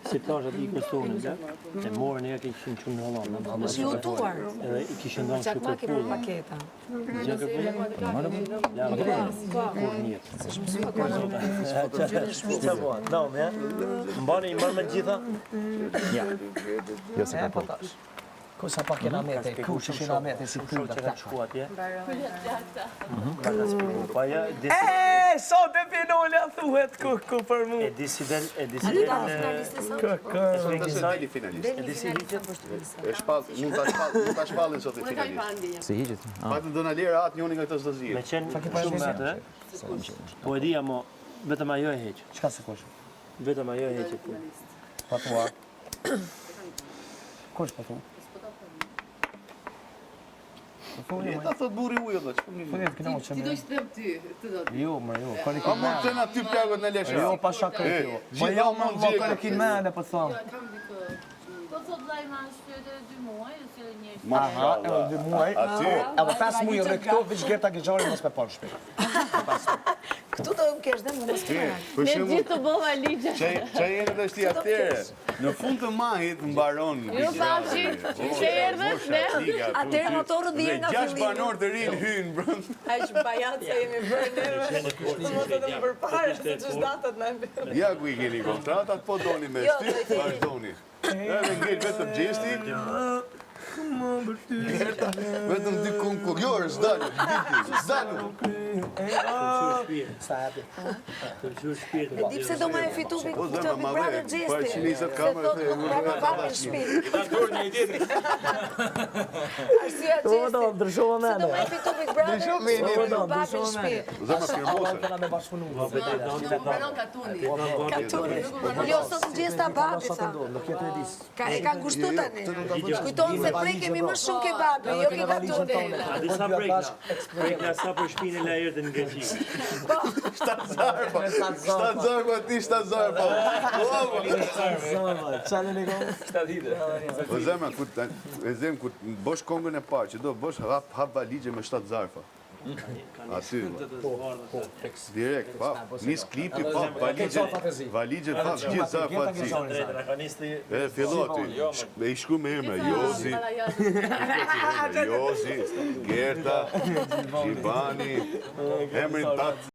Si thash aty kostumin, e morën e kishin çunë në Hollandë. Është lutuar. Edhe I kishin dhënë Çak kështu makina kërpullë. paketa. Mbani I marrë me gjitha? Ja. Jo se ka po. Ku sa pak kena mete, ku që na mete si Shumë që ka shku atje. Sot e Pinola thuhet ku për mu. E di si del, Kë. finalist. E di si hiqet? Nuk ta shpallin sot e finalist. Si hiqet? Patën do na lera atë njëri nga këto s'do Me zgjidh. qenë shumë me atë, po e dija mo, vetëm ajo e heq. Çka se kush? Vetëm ajo e heqet. Patua. Kush patu? Ta thot burri ujë do. Funet këna u çmë. Ti do të them ty, ti do. Jo, më jo, A kolikin mund të na ty plagët në lesha? Jo, pa shaka kjo. Po jo, më kolikin më po thon. Kam dikë. Po thot vllai ma shtyhet 2 muaj, ose një herë. Aha, edhe 2 muaj. Aty. Edhe 5 muaj rre këto veç Gerta Gexhari mos me pa shpejt. Këtu do më kesh dhe më mos kena. Për Ne shembull, gjithë të bëva ligje. çaj jeni të shti atëre. Në fund të mahit mbaron. Jo pashi, që erdhët, ne. Atëherë motorët vjen nga Gjashtë fillimi. banor të rinë hynë brenda. Aq bajat se jemi bërë neve. Mos të them përpara se ç'është datat na. Ja ku I keni kontratat, po doni me Jo, shtyp, do I themi. vazhdoni. Edhe ngel vetëm gjesti. Vetëm dy kunkuk. Jo, s'dalu, s'dalu. Sa hapi. E di pse do më e fitu Po këtë zëma Big ma Brother dhe, gjesti. pa 120 kamerë Se thot prapa vapi në shtëpi. Arsyeja Po gjesti. do ndryshova Se do më e më. fitu Big Brother. Ndryshome, se po, do vapi në ndryshome. shtëpi. Zëma firmosa. Kena me bashkëpunu. Banon katuni. Jo, sot në gjesta babi sa. Nuk jetë edis. E kanë kushtu tani. Kujtonë se prekemi më shumë kebabi, jo ke katuni. A di sa prekna? Prekna sa për shpinë e lajërët në Greqi. Shtatë zarfa ti, shtatë zarfa. Çale ne kom? Po zëma, ku bosh kongën e parë, që do bosh hap valigje me 7 zarfa. Aty, direkt, pa, nis klipi, pa, valigje, pa, gjithë zarfa aty. E fillo aty, e I shku me emra, Jozi, Gerta, Gjibani, emrin tatë.